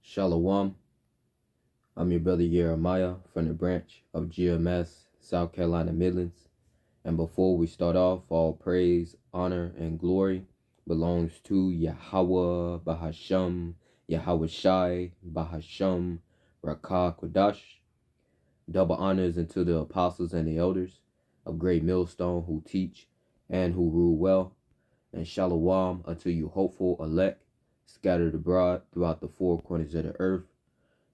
Shalawam, I'm your brother Jeremiah from the branch of GMS, South Carolina Midlands. And before we start off, all praise, honor, and glory belongs to Yahawah, Bahasham, Yahawashi, Bahasham, Rakah, Kodash. Double honors unto the apostles and the elders of Great Millstone who teach and who rule well. And Shalawam unto you hopeful elect, scattered abroad throughout the four corners of the earth.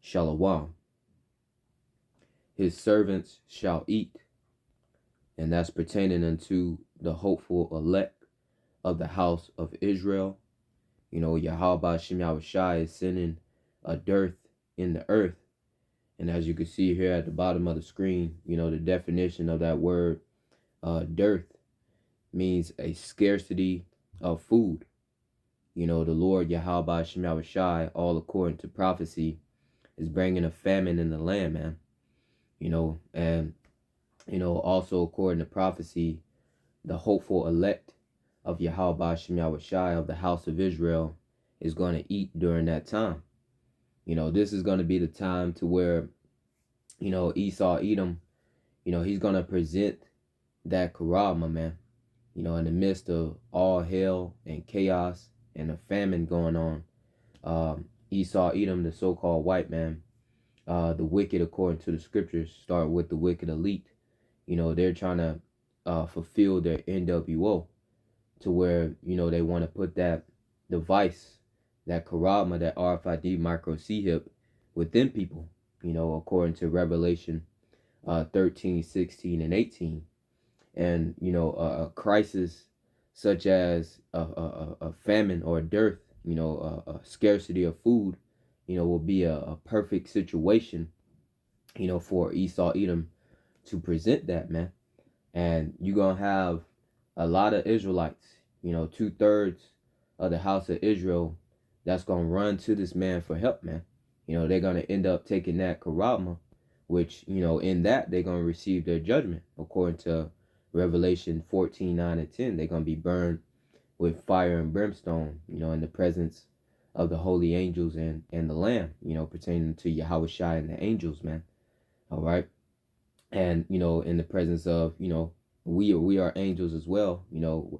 Shalawam. His servants shall eat, and that's pertaining unto the hopeful elect of the house of Israel. Yahawah is sending a dearth in the earth. And as you can see here at the bottom of the screen, the definition of that word, dearth, means a scarcity of food. The Lord Yahawah, all according to prophecy, is bringing a famine in the land, man. And also according to prophecy, the hopeful elect of Yahawah of the house of Israel is going to eat during that time. This is going to be the time to where, Esau Edom, he's going to present that karama, man. In the midst of all hell and chaos and a famine going on, Esau Edom, the so-called white man, the wicked, according to the scriptures, start with the wicked elite. They're trying to fulfill their NWO to where, they want to put that device, that karama, that RFID micro C-hip within people, according to Revelation 13, 16, and 18. And, a crisis such as a famine or a dearth, a scarcity of food, will be a perfect situation, for Esau Edom to present that, man. And you're going to have a lot of Israelites, 2/3 of the house of Israel that's going to run to this man for help, man. They're going to end up taking that karama, which, in that they're going to receive their judgment. According to Revelation 14, 9, and 10, they're going to be burned with fire and brimstone, in the presence of the holy angels and the Lamb, pertaining to Yahawashi and the angels, man. All right. And, in the presence of, we are angels as well.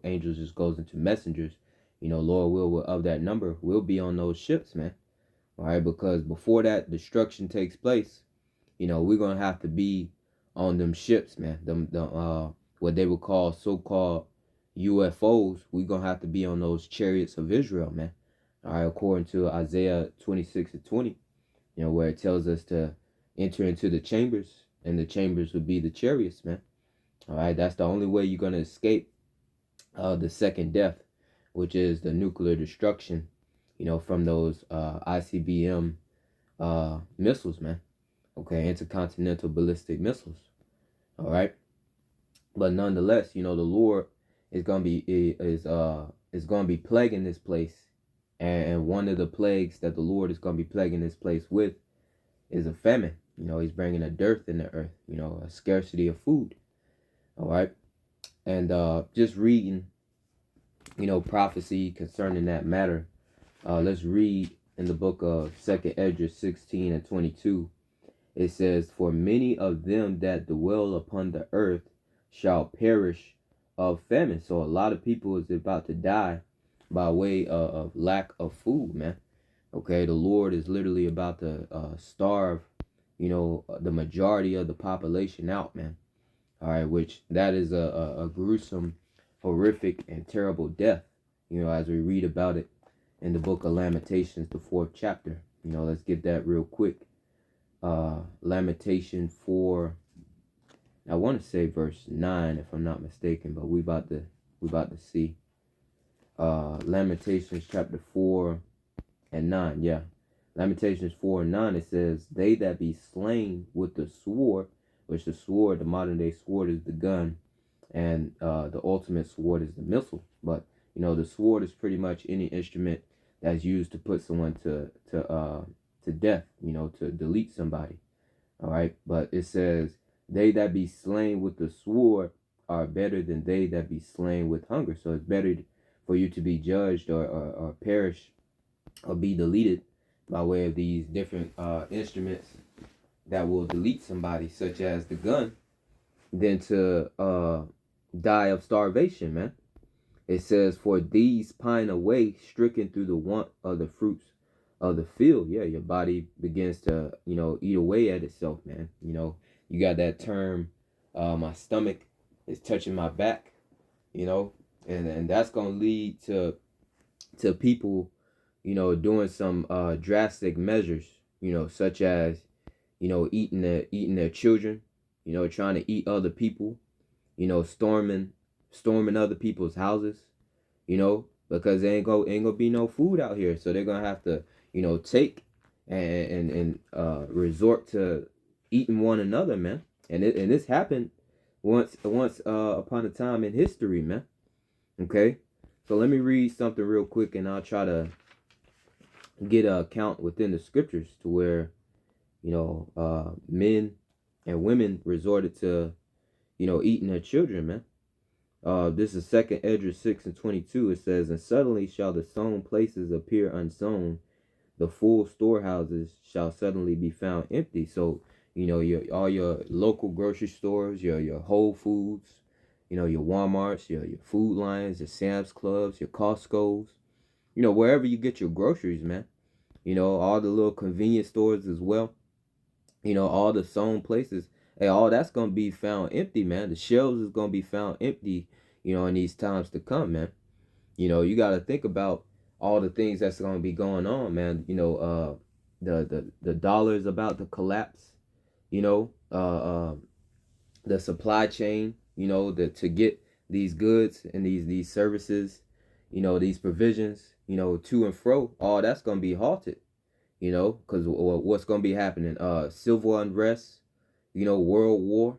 Angels just goes into messengers. Lord will of that number will be on those ships, man. All right. Because before that destruction takes place, we're going to have to be on them ships, man. What they would call so-called UFOs. We're going to have to be on those chariots of Israel, man. All right. According to Isaiah 26 and 20, where it tells us to enter into the chambers, and the chambers would be the chariots, man. All right. That's the only way you're going to escape the second death, which is the nuclear destruction, from those ICBM missiles, man. Okay, intercontinental ballistic missiles. All right. But nonetheless, the Lord is gonna be plaguing this place, and one of the plagues that the Lord is gonna be plaguing this place with is a famine. He's bringing a dearth in the earth. A scarcity of food. All right, and just reading, prophecy concerning that matter. Let's read in the book of 2 Esdras 16 and 22. It says, "For many of them that dwell upon the earth shall perish of famine." So a lot of people is about to die by way of lack of food, man. Okay, the Lord is literally about to starve, the majority of the population out, man. All right, which that is a gruesome, horrific, and terrible death, as we read about it in the book of Lamentations, the 4th chapter. Let's get that real quick. Lamentation 4, I want to say verse 9 if I'm not mistaken, but we about to see. Lamentations chapter 4 and 9, yeah. Lamentations 4 and 9, it says, "They that be slain with the sword," which the sword, the modern day sword, is the gun, and the ultimate sword is the missile. But the sword is pretty much any instrument that's used to put someone to death, to delete somebody. All right. But it says, "They that be slain with the sword are better than they that be slain with hunger." So it's better for you to be judged or perish or be deleted by way of these different instruments that will delete somebody, such as the gun, than to die of starvation, man. It says, for these pine away, stricken through the want of the fruits of the field. Yeah, your body begins to, eat away at itself, man. You got that term, my stomach is touching my back, and that's gonna lead to people, doing some drastic measures, such as, eating their children, trying to eat other people, storming other people's houses, because there ain't gonna be no food out here. So they're gonna have to, take and resort to eating one another, man. And this happened once upon a time in history, man. Okay, so let me read something real quick, and I'll try to get a account within the scriptures to where, men and women resorted to, eating their children, man. This is 2nd Esdras 6:22. It says, and suddenly shall the sown places appear unsown, the full storehouses shall suddenly be found empty. So, all your local grocery stores, your Whole Foods, your Walmarts, your Food Lions, your Sam's Clubs, your Costco's, wherever you get your groceries, man. All the little convenience stores as well. All the sown places. Hey, all that's gonna be found empty, man. The shelves is gonna be found empty, in these times to come, man. You gotta think about all the things that's gonna be going on, man. The dollar is about to collapse. The supply chain. To get these goods and these services, these provisions, to and fro. All that's gonna be halted. Because what's gonna be happening? Civil unrest, world war,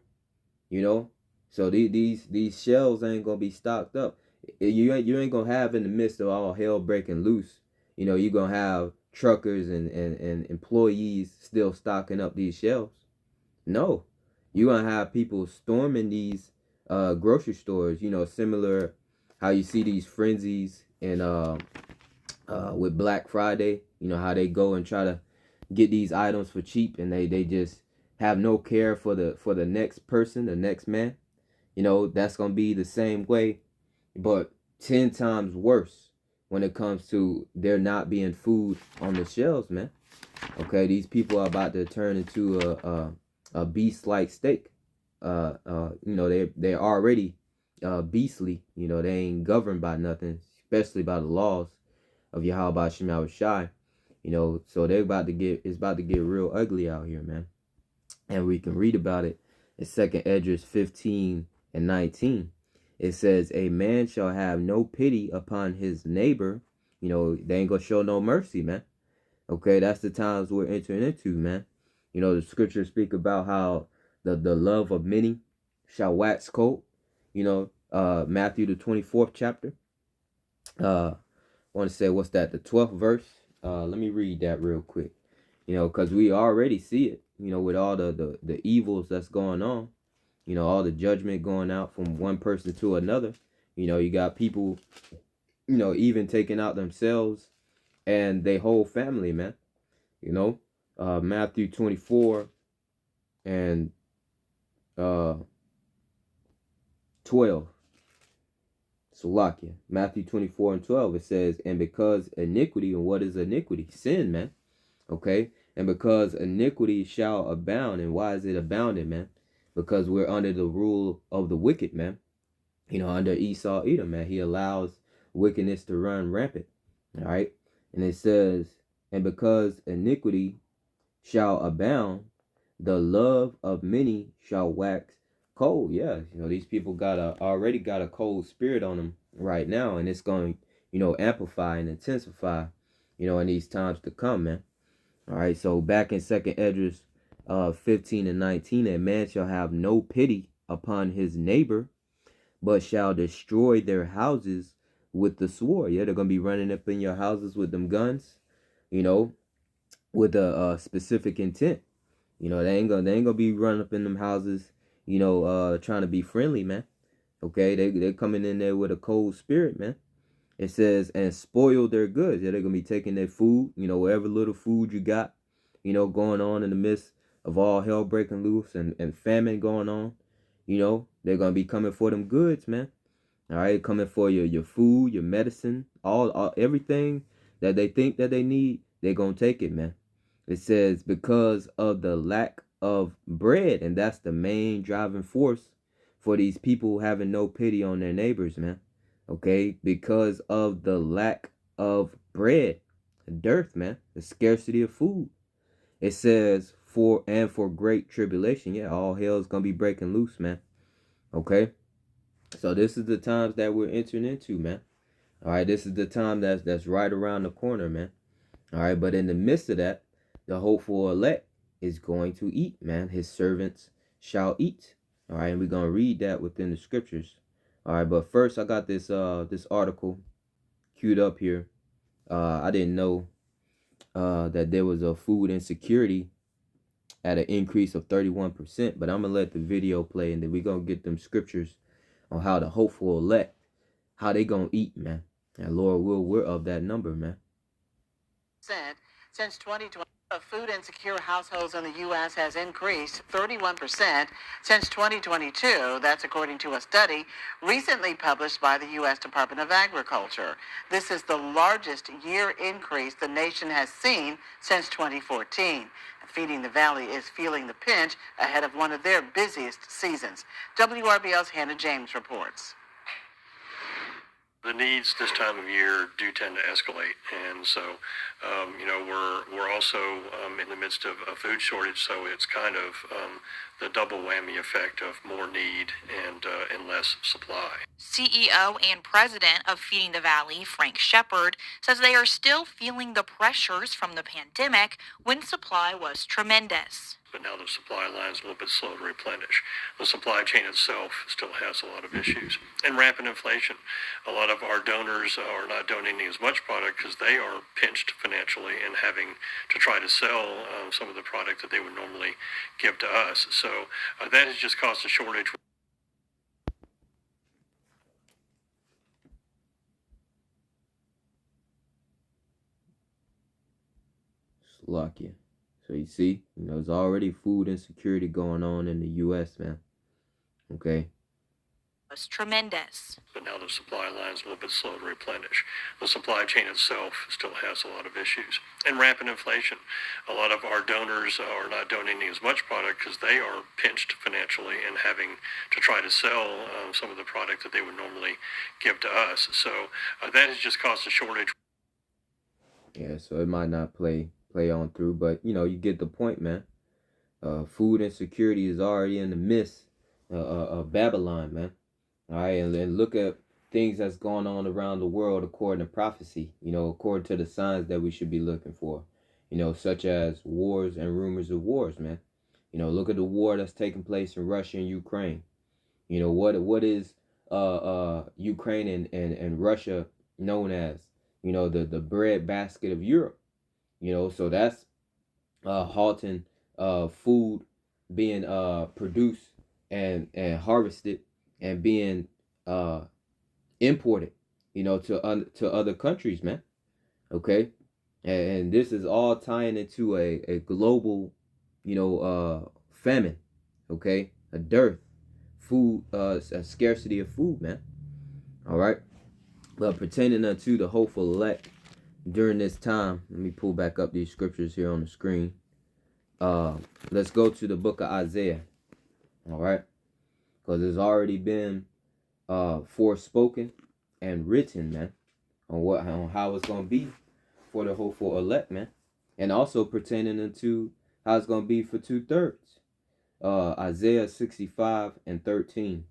so these shelves ain't gonna be stocked up. You ain't gonna have, in the midst of all hell breaking loose, you're gonna have truckers and employees still stocking up these shelves. No, you're gonna have people storming these grocery stores. Similar how you see these frenzies and with Black Friday. How they go and try to get these items for cheap, and they just have no care for the next person, the next man. That's gonna be the same way, but 10 times worse when it comes to there not being food on the shelves, man. Okay, these people are about to turn into a beast-like steak. They're already beastly. They ain't governed by nothing, especially by the laws of Yahawashi. So it's about to get real ugly out here, man. And we can read about it in 2nd Esdras 15:19. It says, a man shall have no pity upon his neighbor. They ain't gonna show no mercy, man. Okay, that's the times we're entering into, man. The scriptures speak about how the love of many shall wax cold. Matthew the 24th chapter. I want to say, what's that? The 12th verse. Let me read that real quick. Because we already see it. With all the evils that's going on. All the judgment going out from one person to another. You got people, even taking out themselves and their whole family, man. Matthew 24 and 12. Salakia. Matthew 24:12. It says, and because iniquity, and what is iniquity? Sin, man. Okay? And because iniquity shall abound, and why is it abounding, man? Because we're under the rule of the wicked, man. Under Esau Edom, man. He allows wickedness to run rampant. All right? And it says, and because iniquity shall abound, the love of many shall wax cold. Yeah, these people already got a cold spirit on them right now, and it's going, amplify and intensify, in these times to come, man. All right, so back in 2nd Esdras 15:19, a man shall have no pity upon his neighbor, but shall destroy their houses with the sword. Yeah, they're gonna be running up in your houses with them guns, with a specific intent. They ain't gonna be running up in them houses, trying to be friendly, man. Okay, they're coming in there with a cold spirit, man. It says, and spoil their goods. Yeah, they're going to be taking their food, whatever little food you got, going on in the midst of all hell breaking loose and famine going on. They're going to be coming for them goods, man. All right, coming for your food, your medicine, all everything that they think that they need, they're going to take it, man. It says, because of the lack of bread, and that's the main driving force for these people having no pity on their neighbors, man. Okay, because of the lack of bread, the dearth, man, the scarcity of food. It says, for great tribulation. Yeah, all hell's gonna be breaking loose, man. Okay, so this is the times that we're entering into, man. All right, this is the time that's right around the corner, man. All right, but in the midst of that, the hopeful elect is going to eat, man. His servants shall eat. All right, and we're gonna read that within the scriptures. All right, but first I got this this article queued up here. I didn't know that there was a food insecurity at an increase of 31%, but I'm gonna let the video play, and then we're gonna get them scriptures on how the hopeful elect, how they gonna eat, man. And Lord will, we're of that number, man. Since 2020, food insecure households in the U.S. has increased 31% since 2022. That's according to a study recently published by the U.S. Department of Agriculture. This is the largest year increase the nation has seen since 2014. Feeding the Valley is feeling the pinch ahead of one of their busiest seasons. WRBL's Hannah James reports. The needs this time of year do tend to escalate, and so we're also in the midst of a food shortage, so it's kind of the double whammy effect of more need and less supply. CEO and president of Feeding the Valley, Frank Shepard, says they are still feeling the pressures from the pandemic when supply was tremendous. But now the supply line is a little bit slow to replenish. The supply chain itself still has a lot of issues. And rampant inflation. A lot of our donors are not donating as much product because they are pinched financially and having to try to sell some of the product that they would normally give to us. So that has just caused a shortage. Slovakia. So you see, there's already food insecurity going on in the U.S., man. Okay. Was tremendous. But now the supply line is a little bit slow to replenish. The supply chain itself still has a lot of issues. And rampant inflation. A lot of our donors are not donating as much product because they are pinched financially and having to try to sell some of the product that they would normally give to us. So that has just caused a shortage. Yeah, so it might not play on through, but you get the point, man. Food insecurity is already in the midst of Babylon, man. All right, and look at things that's going on around the world according to prophecy, according to the signs that we should be looking for, such as wars and rumors of wars, man. Look at the war that's taking place in Russia and Ukraine. What is Ukraine and Russia known as? The bread basket of Europe. So that's halting food being produced and harvested and being imported, to other countries, man. Okay, and this is all tying into a global, famine. Okay, a dearth, food, a scarcity of food, man. All right, but pertaining unto the hopeful elect during this time, let me pull back up these scriptures here on the screen. Let's go to the book of Isaiah. All right, because it's already been forespoken and written, man, on how it's gonna be for the hopeful elect, man, and also pertaining into how it's gonna be for 2/3. Isaiah 65:13.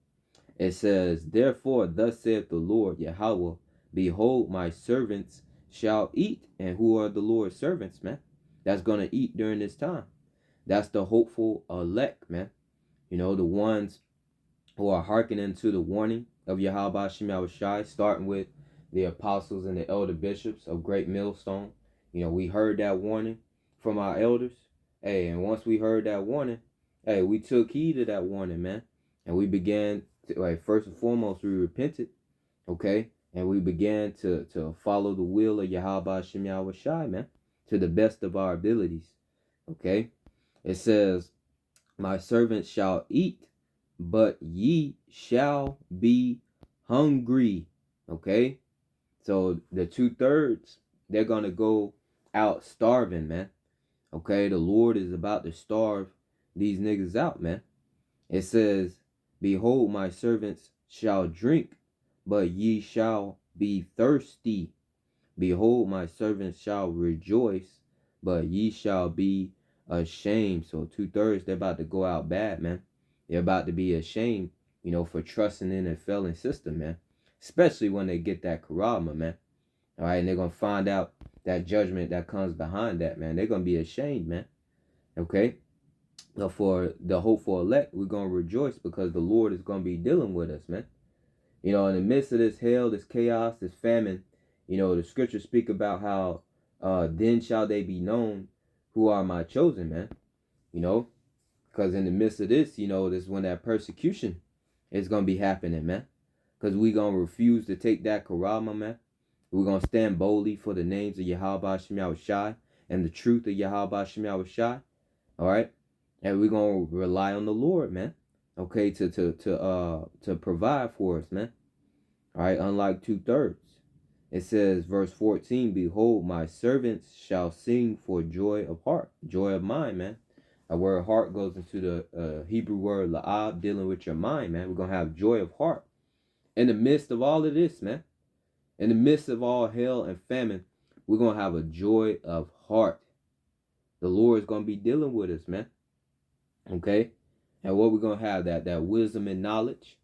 It says, "Therefore, thus saith the Lord Yahawah, behold, my servants shall eat." And who are the Lord's servants, man? That's gonna eat during this time. That's the hopeful elect, man. The ones who are hearkening to the warning of Yahawashi, starting with the apostles and the elder bishops of Great Millstone. We heard that warning from our elders. Hey, and once we heard that warning, hey, we took heed of that warning, man. And we began to, first and foremost, we repented, okay? And we began to follow the will of Yahawashi, man, to the best of our abilities. Okay? It says, my servants shall eat, but ye shall be hungry. Okay? So the 2/3, they're going to go out starving, man. Okay? The Lord is about to starve these niggas out, man. It says, behold, my servants shall drink, but ye shall be thirsty. Behold, my servants shall rejoice, but ye shall be ashamed. So 2/3, they're about to go out bad, man. They're about to be ashamed, for trusting in a failing system, man. Especially when they get that karama, man. All right, and they're going to find out that judgment that comes behind that, man. They're going to be ashamed, man. Okay? Now, for the hopeful elect, we're going to rejoice because the Lord is going to be dealing with us, man. In the midst of this hell, this chaos, this famine, the scriptures speak about how then shall they be known who are my chosen, man. Because in the midst of this, this is when that persecution is going to be happening, man. Because we going to refuse to take that karama, man. We're going to stand boldly for the names of Yahawashi and the truth of Yahawashi. All right? And we're going to rely on the Lord, man. Okay, to provide for us, man. All right, unlike 2/3. It says, verse 14, behold, my servants shall sing for joy of heart, joy of mind, man. A word heart goes into the Hebrew word la'ab, dealing with your mind, man. We're going to have joy of heart. In the midst of all of this, man, in the midst of all hell and famine, we're going to have a joy of heart. The Lord is going to be dealing with us, man. Okay? And what we're going to have, that wisdom and knowledge.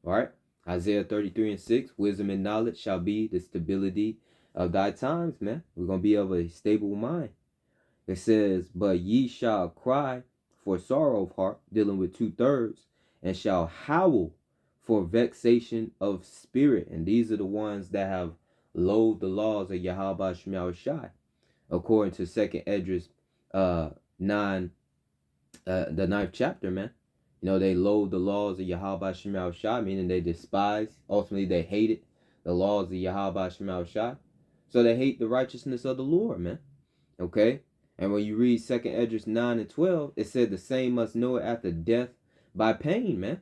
All right? Isaiah 33:6, wisdom and knowledge shall be the stability of thy times, man. We're going to be of a stable mind. It says, but ye shall cry for sorrow of heart, dealing with 2/3, and shall howl for vexation of spirit. And these are the ones that have loathed the laws of Yahawashi, according to 2nd Esdras 9, the 9th chapter, man. They loathe the laws of Yahawashi, meaning they despise, ultimately they hated the laws of Yahawashi. So they hate the righteousness of the Lord, man. Okay? And when you read 2nd Esdras 9 and 12, it said the same must know it after death by pain, man.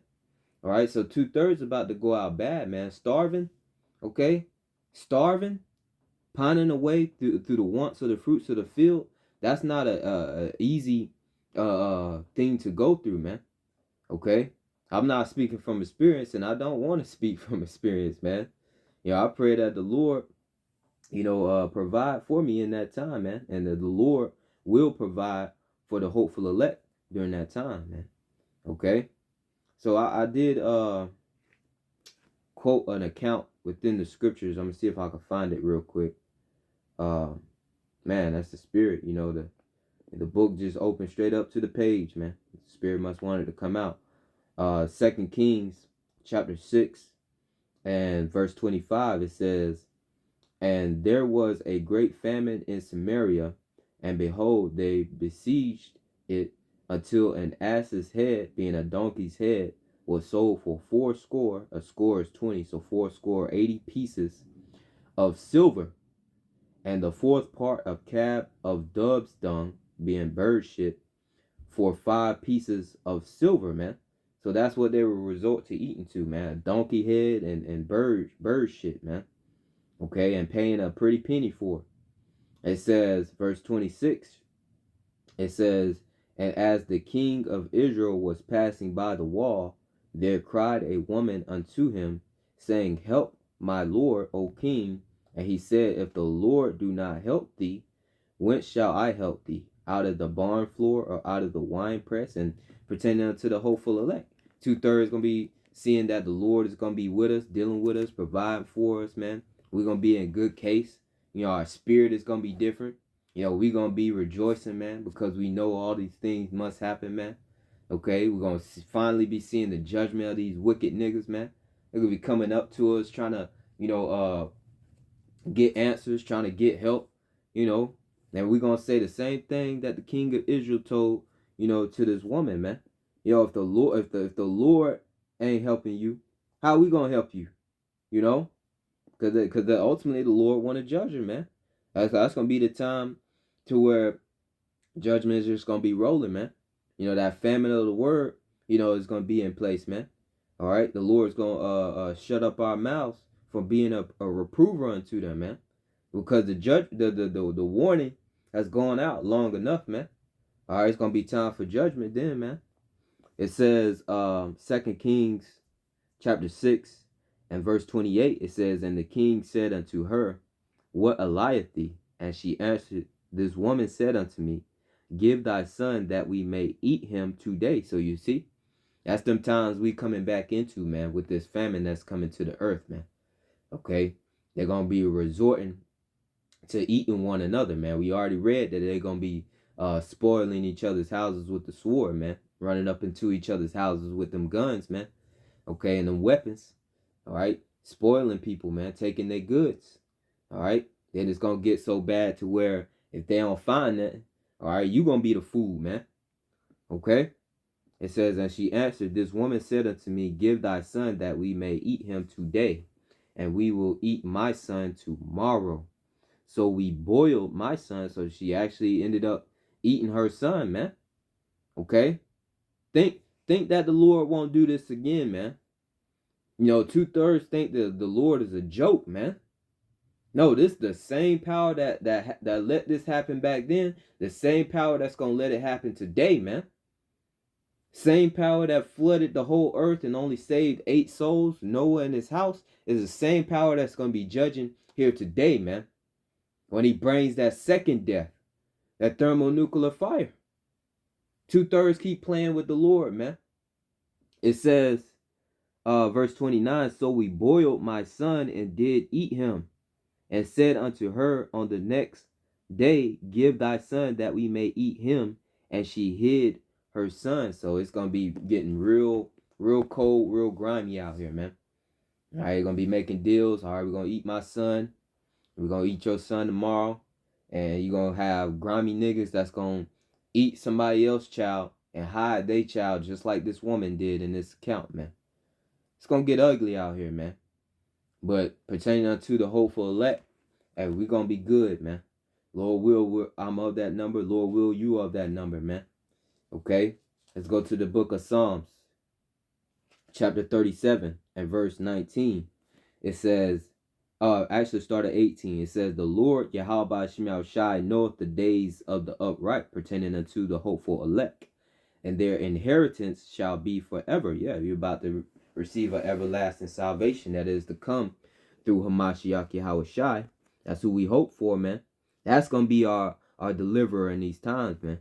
All right? So 2/3 about to go out bad, man. Starving, okay? Starving, pining away through the wants of the fruits of the field. That's not a easy thing to go through, man. Okay? I'm not speaking from experience, and I don't want to speak from experience, man. I pray that the Lord, provide for me in that time, man. And that the Lord will provide for the hopeful elect during that time, man. Okay? So I did quote an account within the scriptures. I'm going to see if I can find it real quick. Man, that's the spirit, the book just opened straight up to the page, man. The spirit must want it to come out. 2 Kings chapter 6 and verse 25, it says, and there was a great famine in Samaria, and behold, they besieged it until an ass's head, being a donkey's head, was sold for 80, a score is 20, so 80 pieces of silver, and the fourth part of cab of dove's dung, being bird shit, for 5 pieces of silver, man. So that's what they will resort to eating to, man. Donkey head and bird shit, man. Okay, and paying a pretty penny for it. It says, verse 26, it says, and as the king of Israel was passing by the wall, there cried a woman unto him, saying, help my lord, O king. And he said, if the Lord do not help thee, whence shall I help thee? Out of the barn floor or out of the wine press? And pertaining unto the hopeful elect. 2/3 going to be seeing that the Lord is going to be with us, dealing with us, providing for us, man. We're going to be in good case. Our spirit is going to be different. We're going to be rejoicing, man, because we know all these things must happen, man. Okay, we're going to finally be seeing the judgment of these wicked niggas, man. They're going to be coming up to us, trying to, get answers, trying to get help, and we're going to say the same thing that the king of Israel told, to this woman, man. If the Lord, if the Lord ain't helping you, how are we going to help you? Because ultimately the Lord want to judge her, man. That's going to be the time to where judgment is just going to be rolling, man. That famine of the word, is going to be in place, man. All right? The Lord's going to shut up our mouths from being a reprover unto them, man. Because the warning has gone out long enough, man. All right, it's going to be time for judgment then, man. It says, 2 Kings chapter 6 and verse 28, it says, and the king said unto her, what alieth thee? And she answered, this woman said unto me, give thy son that we may eat him today. So you see, that's them times we coming back into, man, with this famine that's coming to the earth, man. Okay, they're going to be resorting to eating one another, man. We already read that they're going to be spoiling each other's houses with the sword, man. Running up into each other's houses with them guns, man. Okay, and them weapons. All right, spoiling people, man. Taking their goods. All right, then it's going to get so bad to where if they don't find that, all right, you going to be the fool, man. Okay, it says, and she answered, this woman said unto me, give thy son that we may eat him today, and we will eat my son tomorrow. So we boiled my son. So she actually ended up eating her son, man. Okay? Think that the Lord won't do this again, man. 2/3 think that the Lord is a joke, man. No, this is the same power that let this happen back then. The same power that's going to let it happen today, man. Same power that flooded the whole earth and only saved 8 souls, Noah and his house, is the same power that's going to be judging here today, man. When he brings that second death, that thermonuclear fire. 2/3 keep playing with the Lord, man. It says, verse 29, so we boiled my son and did eat him, and said unto her on the next day, give thy son that we may eat him. And she hid her son. So it's going to be getting real cold, real grimy out here, man. All right, you're going to be making deals. All right, we're going to eat my son. We're going to eat your son tomorrow. And you're going to have grimy niggas that's going to eat somebody else's child and hide their child just like this woman did in this account, man. It's going to get ugly out here, man. But pertaining unto the hopeful elect, hey, we're going to be good, man. Lord will, I'm of that number. Lord will, you of that number, man. Okay? Let's go to the book of Psalms, chapter 37 and verse 19. It says, actually start at 18. It says, the Lord Yahawashi knoweth the days of the upright, pertaining unto the hopeful elect, and their inheritance shall be forever. Yeah, you're about to receive an everlasting salvation that is to come through Hamashiach Yahawashi. That's who we hope for, man. That's going to be our deliverer in these times, man.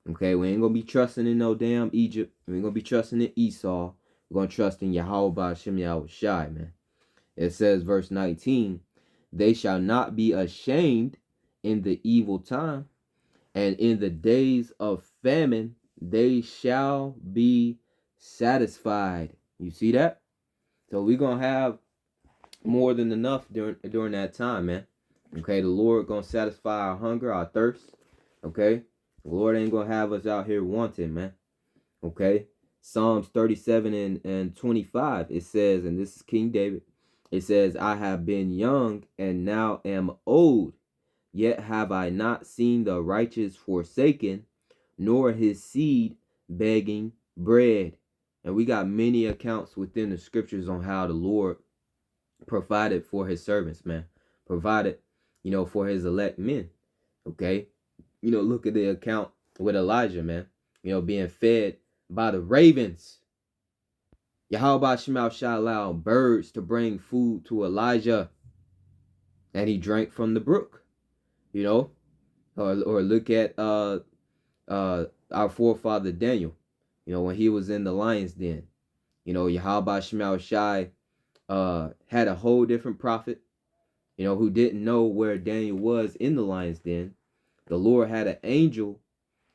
Okay, we ain't going to be trusting in no damn Egypt. We ain't going to be trusting in Esau. We're going to trust in Yahawah Yahawashi, man. It says, verse 19, they shall not be ashamed in the evil time, and in the days of famine they shall be satisfied. You see that? So we're going to have more than enough during that time, man. Okay, the Lord going to satisfy our hunger, our thirst. Okay, the Lord ain't going to have us out here wanting, man. Okay, Psalms 37 and 25, it says, and this is King David, it says, I have been young and now am old, yet have I not seen the righteous forsaken, nor his seed begging bread. And we got many accounts within the scriptures on how the Lord provided for his servants, man. Provided, for his elect men. Okay. Look at the account with Elijah, man. Being fed by the ravens. Yahawah shall allow birds to bring food to Elijah, and he drank from the brook. Or look at our forefather Daniel. When he was in the lion's den. Yahawah had a whole different prophet, who didn't know where Daniel was in the lion's den. The Lord had an angel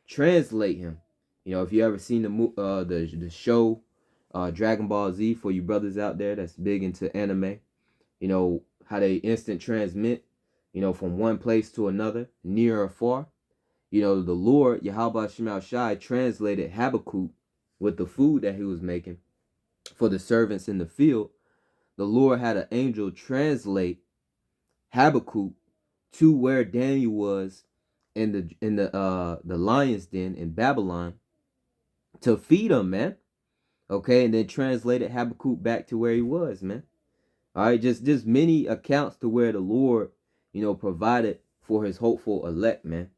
translate him. If you ever seen the show Dragon Ball Z, for you brothers out there that's big into anime, how they instant transmit, from one place to another, near or far. The Lord Yahawah translated Habakkuk with the food that he was making for the servants in the field. The Lord had an angel translate Habakkuk to where Daniel was in the lion's den in Babylon to feed him, man. Okay, and then translated Habakkuk back to where he was, man. All right, just many accounts to where the Lord, provided for his hopeful elect, man.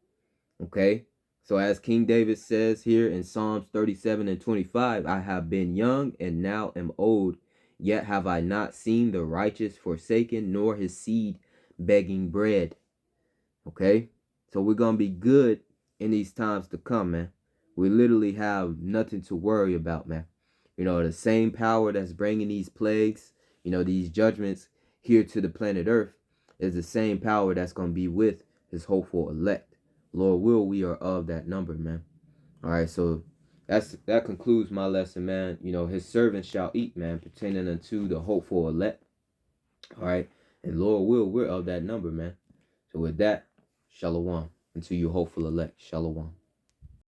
Okay, so as King David says here in Psalms 37 and 25, I have been young and now am old, yet have I not seen the righteous forsaken, nor his seed begging bread. Okay, so we're gonna be good in these times to come, man. We literally have nothing to worry about, man. The same power that's bringing these plagues, these judgments here to the planet Earth is the same power that's going to be with his hopeful elect. Lord will, we are of that number, man. All right, so that concludes my lesson, man. His servants shall eat, man, pertaining unto the hopeful elect. All right, and Lord will, we're of that number, man. So with that, Shalawam, unto you hopeful elect. Shalawam.